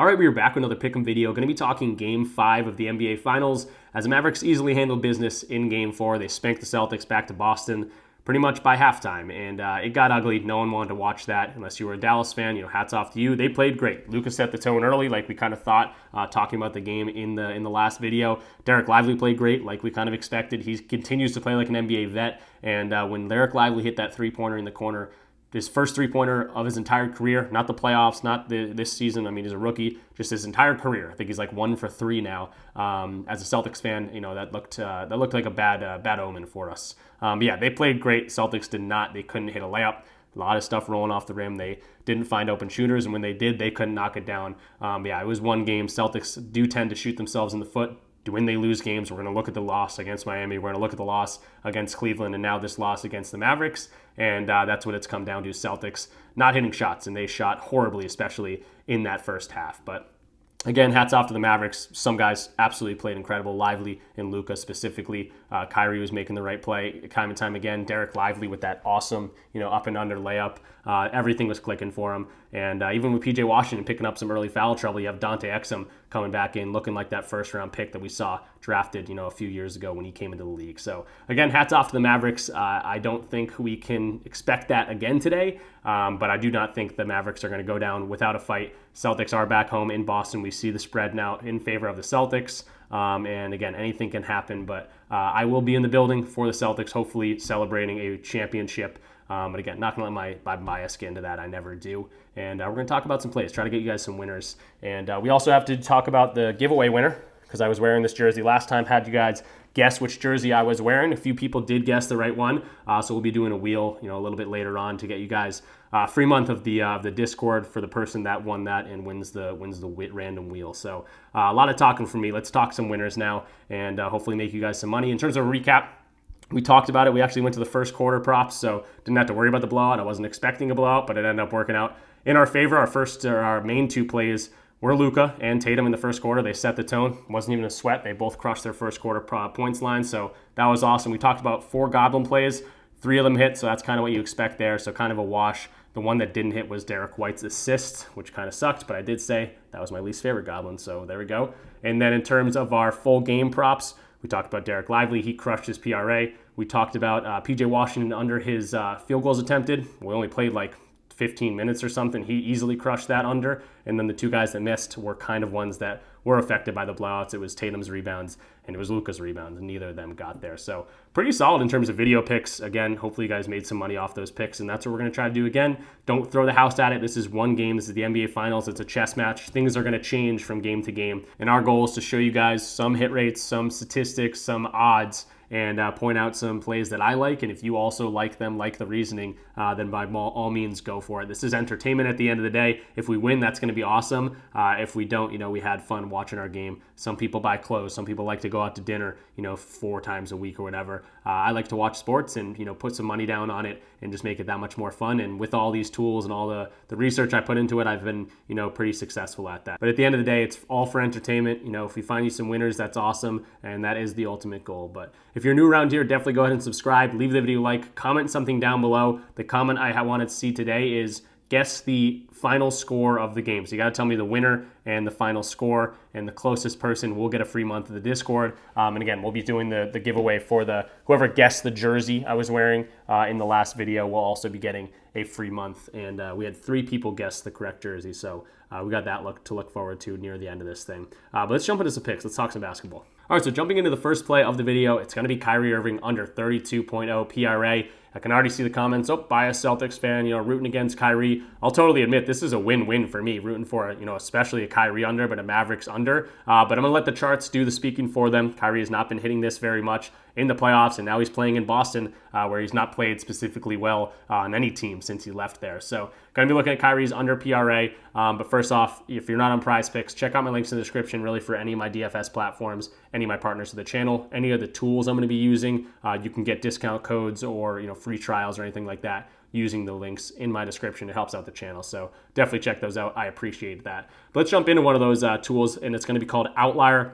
All right, we are back with another Pick'em video. Going to be talking Game 5 of the NBA Finals as the Mavericks easily handled business in Game 4. They spanked the Celtics back to Boston pretty much by halftime, and it got ugly. No one wanted to watch that unless you were a Dallas fan. Hats off to you. They played great. Luka set the tone early, like we kind of thought, talking about the game in the last video. Derek Lively played great, like we kind of expected. He continues to play like an NBA vet, and when Derek Lively hit that three-pointer in the corner, his first three-pointer of his entire career, not the playoffs, not this season. I mean, he's a rookie, just his entire career. I think he's like 1 for 3 now. As a Celtics fan, that looked like a bad omen for us. But yeah, they played great. Celtics did not. They couldn't hit a layup. A lot of stuff rolling off the rim. They didn't find open shooters, and when they did, they couldn't knock it down. Yeah, it was one game. Celtics do tend to shoot themselves in the foot when they lose games. We're going to look at the loss against Miami. We're going to look at the loss against Cleveland, and now this loss against the Mavericks. And that's what it's come down to, Celtics not hitting shots, and they shot horribly, especially in that first half. But again, hats off to the Mavericks. Some guys absolutely played incredible. Lively and Luka specifically. Kyrie was making the right play time and time again. Derek Lively with that awesome, up and under layup. Everything was clicking for him. And even with PJ Washington picking up some early foul trouble, you have Dante Exum coming back in, looking like that first-round pick that we saw drafted, a few years ago when he came into the league. So again, hats off to the Mavericks. I don't think we can expect that again today, but I do not think the Mavericks are going to go down without a fight. Celtics are back home in Boston. We see the spread now in favor of the Celtics. And again, anything can happen, but I will be in the building for the Celtics, hopefully celebrating a championship. But again, not going to let my bias get into that. I never do. And we're going to talk about some plays, try to get you guys some winners. And we also have to talk about the giveaway winner, because I was wearing this jersey last time. Had you guys guess which jersey I was wearing. A few people did guess the right one. So we'll be doing a wheel, a little bit later on to get you guys a free month of the Discord for the person that won that and wins the random wheel. So a lot of talking from me. Let's talk some winners now and hopefully make you guys some money. In terms of a recap, we talked about it. We actually went to the first quarter props, so didn't have to worry about the blowout. I wasn't expecting a blowout, but it ended up working out in our favor. Our main two plays were Luka and Tatum in the first quarter. They set the tone. It wasn't even a sweat. They both crushed their first quarter points line, so that was awesome. We talked about 4 Goblin plays. 3 of them hit, so that's kind of what you expect there, so kind of a wash. The one that didn't hit was Derek White's assist, which kind of sucked, but I did say that was my least favorite Goblin, so there we go. And then in terms of our full game props, we talked about Derek Lively. He crushed his PRA. We talked about PJ Washington under his field goals attempted. We only played like 15 minutes or something. He easily crushed that under. And then the 2 guys that missed were kind of ones that were affected by the blowouts. It was Tatum's rebounds and it was Luka's rebounds, and neither of them got there. So pretty solid in terms of video picks. Again, hopefully you guys made some money off those picks, and that's what we're going to try to do again. Don't throw the house at it. This is one game. This is the NBA Finals. It's a chess match. Things are going to change from game to game. And our goal is to show you guys some hit rates, some statistics, some odds, and point out some plays that I like. And if you also like them, like the reasoning, then by all means, go for it. This is entertainment at the end of the day. If we win, that's going to be awesome. If we don't, we had fun watching our game. Some people buy clothes. Some people like to go out to dinner, 4 times a week or whatever. I like to watch sports and, put some money down on it and just make it that much more fun. And with all these tools and all the research I put into it, I've been, pretty successful at that. But at the end of the day, it's all for entertainment. If we find you some winners, that's awesome. And that is the ultimate goal. But if you're new around here, definitely go ahead and subscribe. Leave the video a like. Comment something down below. The comment I wanted to see today is guess the final score of the game. So you got to tell me the winner and the final score, and the closest person will get a free month of the Discord. And again, we'll be doing the giveaway for whoever guessed the jersey I was wearing in the last video will also be getting a free month. And we had 3 people guess the correct jersey, so we got that to look forward to near the end of this thing. But let's jump into some picks. Let's talk some basketball. All right, so jumping into the first play of the video, it's going to be Kyrie Irving under 32.0 PRA. I can already see the comments, by a Celtics fan, rooting against Kyrie. I'll totally admit this is a win-win for me, rooting for, especially a Kyrie under, but a Mavericks under. But I'm going to let the charts do the speaking for them. Kyrie has not been hitting this very much in the playoffs, and now he's playing in Boston, where he's not played specifically well on any team since he left there. So going to be looking at Kyrie's under PRA. But first off, if you're not on PrizePicks, check out my links in the description, really, for any of my DFS platforms, any of my partners to the channel, any of the tools I'm going to be using. You can get discount codes or free trials or anything like that using the links in my description. It helps out the channel, so definitely check those out. I appreciate that. But let's jump into one of those tools, and it's going to be called Outlier.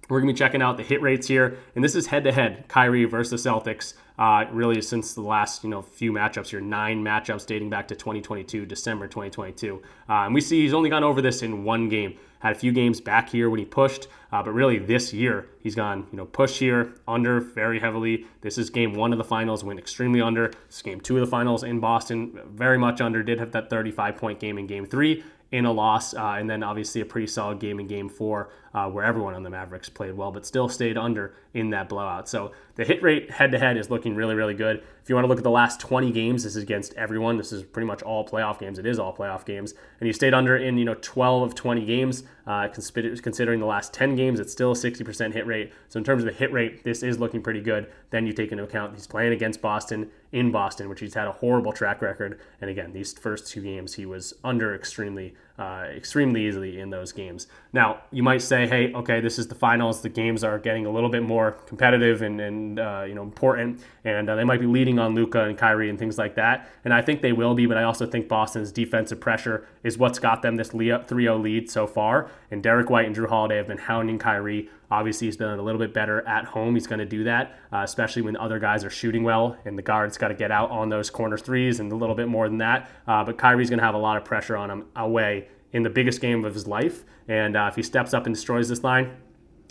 We're going to be checking out the hit rates here, and this is head-to-head, Kyrie versus the Celtics. really since the last few matchups here, 9 matchups dating back to 2022, December 2022. And we see he's only gone over this in one game. Had a few games back here when he pushed, but really this year he's gone push here, under very heavily. This is game 1 of the finals, went extremely under. This is game 2 of the finals in Boston, very much under. Did have that 35-point game in game 3 in a loss, and then obviously a pretty solid game in game 4 where everyone on the Mavericks played well, but still stayed under in that blowout. So the hit rate head-to-head is looking really, really good. If you want to look at the last 20 games, this is against everyone. This is pretty much all playoff games. It is all playoff games. And you stayed under in 12 of 20 games. Considering the last 10 games, it's still a 60% hit rate. So in terms of the hit rate, this is looking pretty good. Then you take into account he's playing against Boston, in Boston, which he's had a horrible track record. And again, these first 2 games, he was under extremely easily in those games. Now, you might say, hey, okay, this is the finals. The games are getting a little bit more competitive and important, and they might be leading on Luka and Kyrie and things like that. And I think they will be, but I also think Boston's defensive pressure is what's got them this 3-0 lead so far. And Derek White and Drew Holiday have been hounding Kyrie. Obviously, he's been a little bit better at home. He's going to do that, especially when other guys are shooting well, and the guard's got to get out on those corner threes and a little bit more than that. But Kyrie's going to have a lot of pressure on him away in the biggest game of his life. And if he steps up and destroys this line,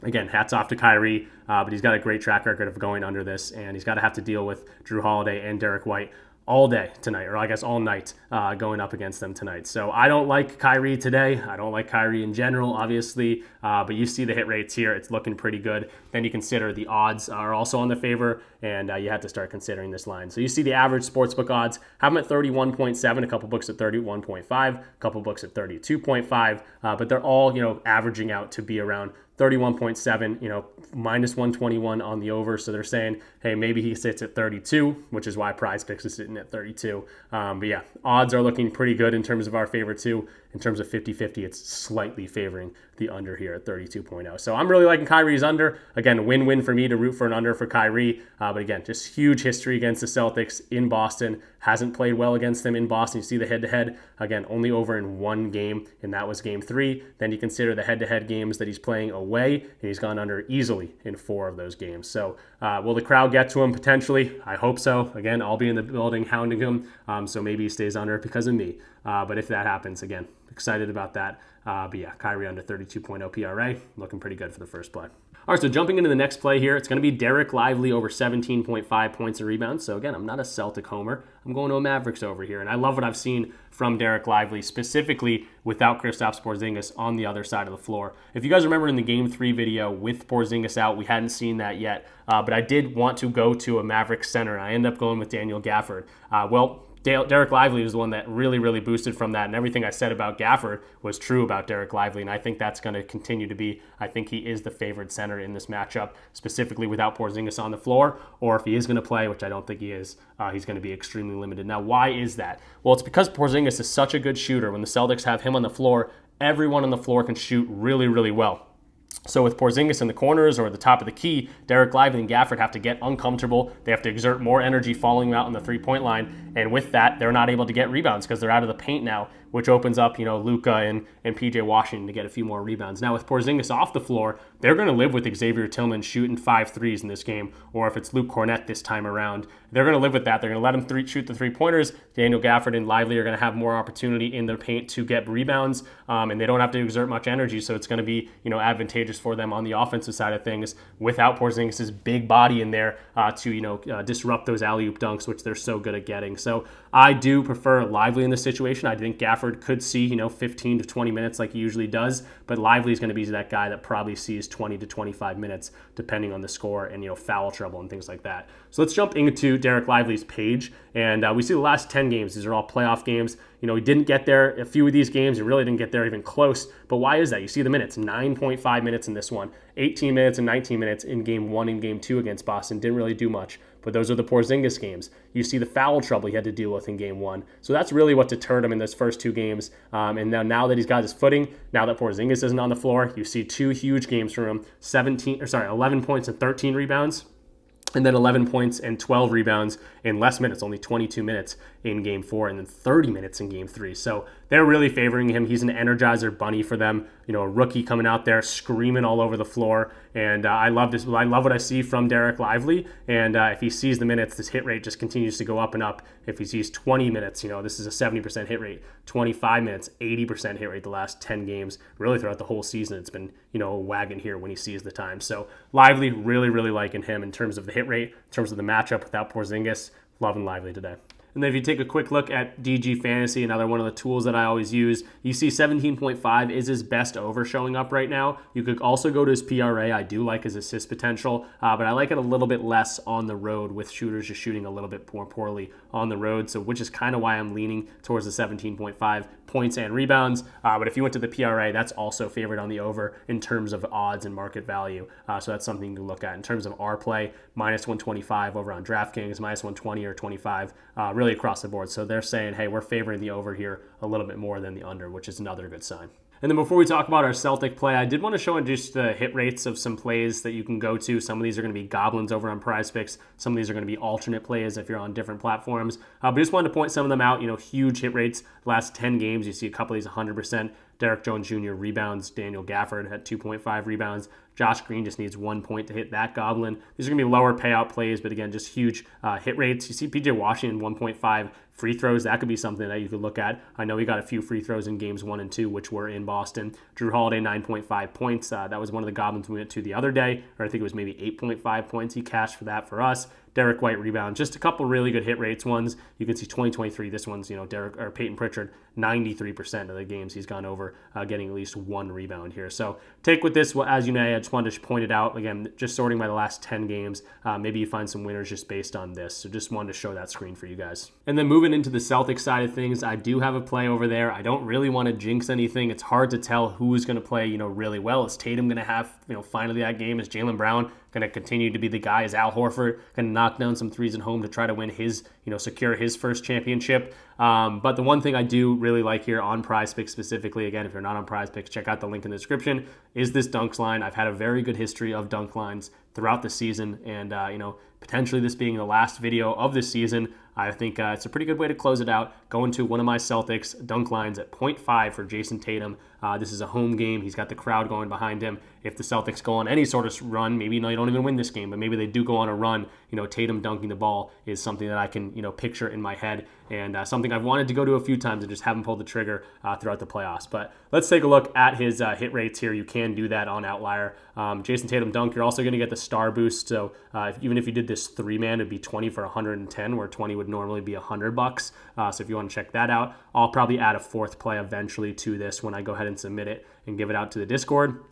again, hats off to Kyrie, but he's got a great track record of going under this, and he's got to have to deal with Drew Holiday and Derek White all day tonight, or I guess all night, going up against them tonight. So I don't like Kyrie today. I don't like Kyrie in general, obviously, but you see the hit rates here. It's looking pretty good. Then you consider the odds are also on the favor, and you have to start considering this line. So you see the average sportsbook odds, have them at 31.7, a couple books at 31.5, a couple books at 32.5, but they're all, averaging out to be around 31.7, minus 121 on the over. So they're saying, hey, maybe he sits at 32, which is why PrizePicks is sitting at 32. But yeah, odds are looking pretty good in terms of our favor too. In terms of 50-50, it's slightly favoring the under here at 32.0. So I'm really liking Kyrie's under. Again, win-win for me to root for an under for Kyrie. But again, just huge history against the Celtics in Boston. Hasn't played well against them in Boston. You see the head-to-head. Again, only over in one game, and that was game 3. Then you consider the head-to-head games that he's playing away, and he's gone under easily in 4 of those games. So will the crowd get to him potentially? I hope so. Again, I'll be in the building hounding him, so maybe he stays under because of me. But if that happens, again, excited about that. But yeah, Kyrie under 32.0 PRA, looking pretty good for the first play. All right, so jumping into the next play here, it's going to be Derek Lively over 17.5 points and rebounds. So again, I'm not a Celtic homer. I'm going to a Mavericks over here. And I love what I've seen from Derek Lively, specifically without Kristaps Porzingis on the other side of the floor. If you guys remember in the Game 3 video with Porzingis out, we hadn't seen that yet. But I did want to go to a Mavericks center, and I ended up going with Daniel Gafford. Derek Lively was the one that really, really boosted from that, and everything I said about Gafford was true about Derek Lively, and I think that's going to continue to be. I think he is the favored center in this matchup, specifically without Porzingis on the floor, or if he is going to play, which I don't think he is, he's going to be extremely limited. Now, why is that? Well, it's because Porzingis is such a good shooter. When the Celtics have him on the floor, everyone on the floor can shoot really, really well. So with Porzingis in the corners or at the top of the key, Derek Lively and Gafford have to get uncomfortable. They have to exert more energy following out on the three-point line. And with that, they're not able to get rebounds because they're out of the paint now, which opens up, Luka and PJ Washington to get a few more rebounds. Now with Porzingis off the floor, they're going to live with Xavier Tillman shooting 5 threes in this game, or if it's Luke Cornett this time around, they're going to live with that. They're going to let him shoot the three-pointers. Daniel Gafford and Lively are going to have more opportunity in the paint to get rebounds, and they don't have to exert much energy, so it's going to be, advantageous for them on the offensive side of things without Porzingis' big body in there to, disrupt those alley-oop dunks, which they're so good at getting. So I do prefer Lively in this situation. I think Gafford could see, 15 to 20 minutes like he usually does, but Lively is going to be that guy that probably sees 20 to 25 minutes depending on the score and, foul trouble and things like that. So let's jump into Derek Lively's page, and we see the last 10 games. These are all playoff games. He didn't get there. A few of these games, he really didn't get there even close. But why is that? You see the minutes, 9.5 minutes in this one, 18 minutes and 19 minutes in game 1 and game 2 against Boston. Didn't really do much. But those are the Porzingis games. You see the foul trouble he had to deal with in game 1. So that's really what deterred him in those first 2 games. And now that he's got his footing, now that Porzingis isn't on the floor, you see 2 huge games from him, 11 points and 13 rebounds. And then 11 points and 12 rebounds in less minutes, only 22 minutes in game 4 and then 30 minutes in game 3. So they're really favoring him. He's an energizer bunny for them. A rookie coming out there screaming all over the floor. And I love this. I love what I see from Derek Lively. And if he sees the minutes, this hit rate just continues to go up and up. If he sees 20 minutes, this is a 70% hit rate. 25 minutes, 80% hit rate the last 10 games. Really throughout the whole season, it's been, a wagon here when he sees the time. So Lively, really, really liking him in terms of the hit rate, in terms of the matchup without Porzingis. Loving Lively today. And then if you take a quick look at DG Fantasy, another one of the tools that I always use, you see 17.5 is his best over showing up right now. You could also go to his PRA. I do like his assist potential, but I like it a little bit less on the road with shooters just shooting a little bit more poorly on the road, so which is kind of why I'm leaning towards the 17.5 points and rebounds. But if you went to the PRA, that's also favored on the over in terms of odds and market value. So that's something to look at. In terms of our play, minus 125 over on DraftKings, minus 120 or 25, really across the board. So they're saying, hey, we're favoring the over here a little bit more than the under, which is another good sign. And then before we talk about our Celtic play, I did want to show just the hit rates of some plays that you can go to. Some of these are going to be goblins over on PrizePicks. Some of these are going to be alternate plays if you're on different platforms. But just wanted to point some of them out. Huge hit rates. Last 10 games, you see a couple of these 100%. Derek Jones Jr. rebounds. Daniel Gafford had 2.5 rebounds. Josh Green just needs 1 point to hit that goblin. These are going to be lower payout plays, but again, just huge hit rates. You see PJ Washington 1.5 free throws. That could be something that you could look at. I know he got a few free throws in games 1 and 2, which were in Boston. Drew Holiday 9.5 points. That was one of the goblins we went to the other day, or I think it was maybe 8.5 points. He cashed for that for us. Derek White rebound, just a couple really good hit rates ones. You can see 2023. This one's Peyton Pritchard, 93% of the games he's gone over, getting at least 1 rebound here. So take with this as you may. I just wanted to point it out again, just sorting by the last 10 games. Maybe you find some winners just based on this. So just wanted to show that screen for you guys. And then moving into the Celtics side of things, I do have a play over there. I don't really want to jinx anything. It's hard to tell who's going to play really well. Is Tatum going to have finally that game? Is Jaylen Brown going to continue to be the guy? Is Al Horford going to knock down some threes at home to try to win his, secure his first championship? But the one thing I do really like here on PrizePicks specifically, again, if you're not on PrizePicks, check out the link in the description, is this dunks line. I've had a very good history of dunk lines throughout the season, and potentially this being the last video of the season, I think it's a pretty good way to close it out. Going to one of my Celtics dunk lines at 0.5 for Jason Tatum. This is a home game. He's got the crowd going behind him. If the Celtics go on any sort of run, maybe they don't even win this game, but maybe they do go on a run, Tatum dunking the ball is something that I can, picture in my head, and something I've wanted to go to a few times and just haven't pulled the trigger throughout the playoffs. But let's take a look at his hit rates here. You can do that on Outlier. Jason Tatum dunk, you're also going to get the star boost. So even if you did this 3-man, it'd be 20 for 110, where 20 would normally be $100. So if you want to check that out, I'll probably add a 4th play eventually to this when I go ahead and submit it and give it out to the Discord,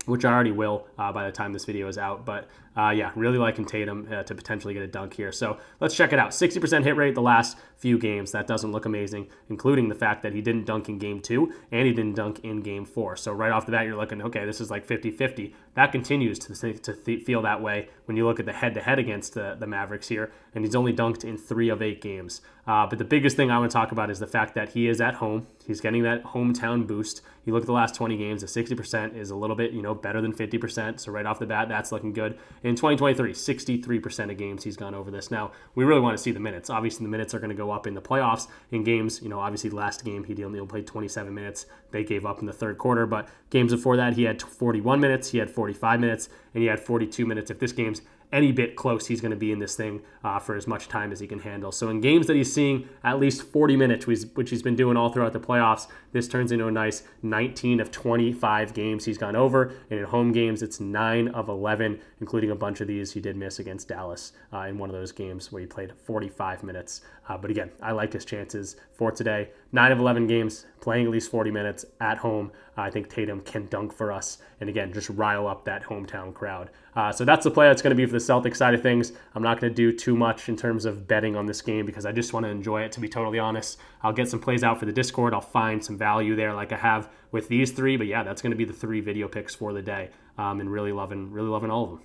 which I already will by the time this video is out. But yeah, really liking Tatum to potentially get a dunk here. So let's check it out. 60% hit rate the last few games. That doesn't look amazing, including the fact that he didn't dunk in game 2 and he didn't dunk in game 4. So right off the bat, you're looking, okay, this is like 50-50. That continues to feel that way when you look at the head-to-head against the Mavericks here, and he's only dunked in 3 of 8 games. But the biggest thing I want to talk about is the fact that he is at home. He's getting that hometown boost. You look at the last 20 games, the 60% is a little bit, better than 50%. So right off the bat, that's looking good. In 2023, 63% of games he's gone over this. Now, we really want to see the minutes. Obviously, the minutes are going to go up in the playoffs. In games, obviously last game, he only played 27 minutes. They gave up in the third quarter. But games before that, he had 41 minutes, he had 45 minutes, and he had 42 minutes. If this game's any bit close, he's going to be in this thing for as much time as he can handle. So in games that he's seeing at least 40 minutes, which he's been doing all throughout the playoffs, this turns into a nice 19 of 25 games he's gone over. And in home games, it's 9 of 11, including a bunch of these he did miss against Dallas in one of those games where he played 45 minutes. But again, I like his chances for today. 9 of 11 games, playing at least 40 minutes at home. I think Tatum can dunk for us. And again, just rile up that hometown crowd. So that's the play that's going to be for the Celtics side of things. I'm not going to do too much in terms of betting on this game because I just want to enjoy it, to be totally honest. I'll get some plays out for the Discord. I'll find some value there like I have with these 3. But yeah, that's going to be the 3 video picks for the day. And really loving all of them.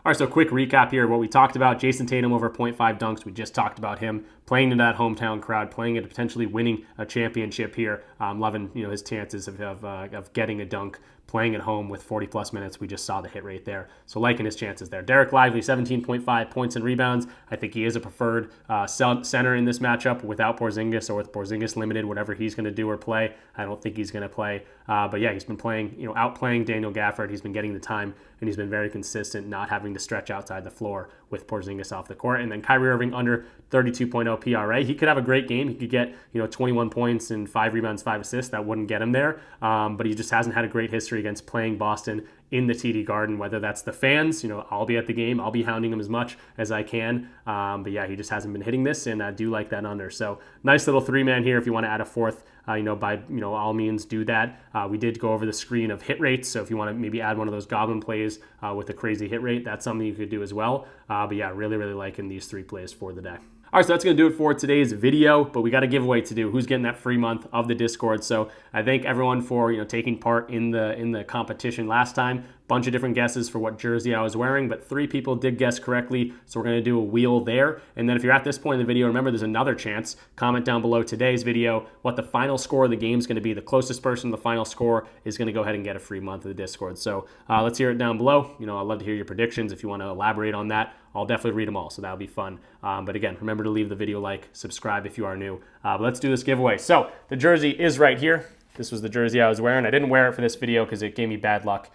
All right, so quick recap here of what we talked about. Jason Tatum over 0.5 dunks. We just talked about him playing to that hometown crowd, playing into potentially winning a championship here. I'm loving his chances of getting a dunk, playing at home with 40-plus minutes. We just saw the hit rate there. So liking his chances there. Derek Lively, 17.5 points and rebounds. I think he is a preferred center in this matchup without Porzingis, or with Porzingis limited, whatever he's going to do or play. I don't think he's going to play. But yeah, he's been playing, outplaying Daniel Gafford. He's been getting the time, and he's been very consistent, not having to stretch outside the floor with Porzingis off the court. And then Kyrie Irving under 32.0 PRA. He could have a great game. He could get 21 points and 5 rebounds, 5 assists. That wouldn't get him there. But he just hasn't had a great history against playing Boston in the TD Garden, whether that's the fans. I'll be at the game. I'll be hounding him as much as I can. But yeah, he just hasn't been hitting this, and I do like that under. So nice little 3-man here. If you want to add a fourth, by all means do that. We did go over the screen of hit rates, so if you want to maybe add one of those goblin plays with a crazy hit rate, that's something you could do as well. But yeah, really, really liking these 3 plays for the day. All right, so that's going to do it for today's video, but we got a giveaway to do. Who's getting that free month of the Discord? So I thank everyone for taking part in the competition last time. Bunch of different guesses for what jersey I was wearing, but 3 people did guess correctly, so we're going to do a wheel there. And then if you're at this point in the video, remember there's another chance. Comment down below today's video what the final score of the game is going to be. The closest person to the final score is going to go ahead and get a free month of the Discord. So let's hear it down below. I'd love to hear your predictions. If you want to elaborate on that, I'll definitely read them all, so that'll be fun. But again, remember to leave the video like, subscribe if you are new. But let's do this giveaway. So the jersey is right here. This was the jersey I was wearing. I didn't wear it for this video because it gave me bad luck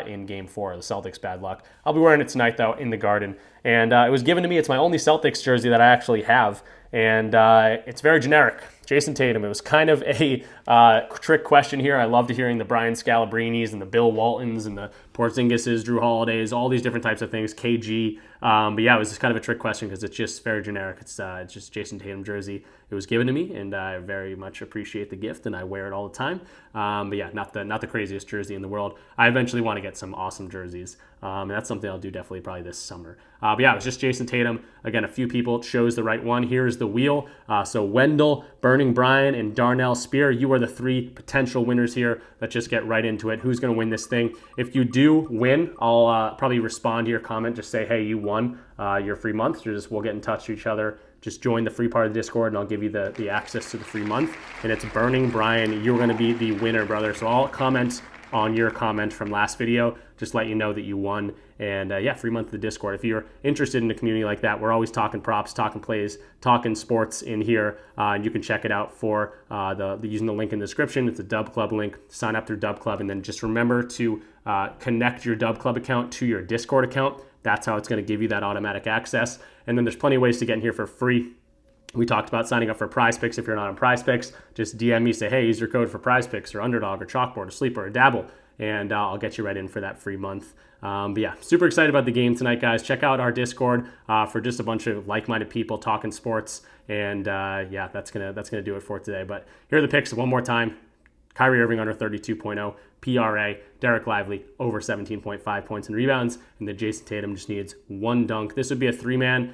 in Game 4, the Celtics bad luck. I'll be wearing it tonight, though, in the Garden. And it was given to me. It's my only Celtics jersey that I actually have. And it's very generic. Jason Tatum. It was kind of a trick question here. I loved hearing the Brian Scalabrinis and the Bill Waltons and the Porzingises, Drew Holidays, all these different types of things, KG. But yeah, it was just kind of a trick question because it's just very generic. It's just Jason Tatum jersey. It was given to me, and I very much appreciate the gift, and I wear it all the time. But yeah, not the craziest jersey in the world. I eventually want to get some awesome jerseys, and that's something I'll do definitely probably this summer. But yeah, it was just Jason Tatum. Again, a few people chose the right one. Here's the wheel. So Wendell, Burning Brian, and Darnell Spear, you are the 3 potential winners here. Let's just get right into it. Who's going to win this thing? If you do win, I'll probably respond to your comment. Just say, hey, you won your free month. We'll get in touch with each other. Just join the free part of the Discord, and I'll give you the access to the free month. And it's Burning Brian. You're going to be the winner, brother. So I'll comment on your comment from last video. Just let you know that you won. And yeah, free month of the Discord. If you're interested in a community like that, we're always talking props, talking plays, talking sports in here. And you can check it out for using the link in the description. It's a Dub Club link. Sign up through Dub Club. And then just remember to connect your Dub Club account to your Discord account. That's how it's going to give you that automatic access. And then there's plenty of ways to get in here for free. We talked about signing up for PrizePicks. If you're not on PrizePicks, just DM me, say, hey, use your code for PrizePicks or Underdog or Chalkboard or Sleeper or Dabble, and I'll get you right in for that free month. But yeah, super excited about the game tonight, guys. Check out our Discord for just a bunch of like-minded people talking sports. And yeah, that's gonna do it for today. But here are the picks one more time. Kyrie Irving under 32.0 PRA, Derek Lively over 17.5 points and rebounds, and then Jason Tatum just needs 1 dunk. This would be a 3-man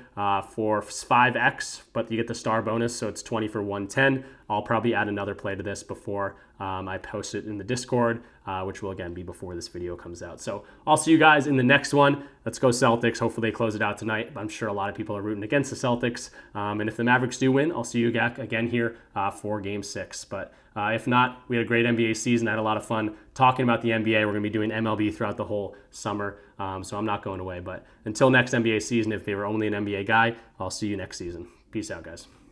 for 5x, but you get the star bonus, so it's 20 for 110. I'll probably add another play to this before I post it in the Discord, which will again be before this video comes out. So I'll see you guys in the next one. Let's go Celtics. Hopefully they close it out tonight. I'm sure a lot of people are rooting against the Celtics. And if the Mavericks do win, I'll see you again here for Game 6. But if not, we had a great NBA season. I had a lot of fun talking about the NBA. We're going to be doing MLB throughout the whole summer, so I'm not going away. But until next NBA season, if they were only an NBA guy, I'll see you next season. Peace out, guys.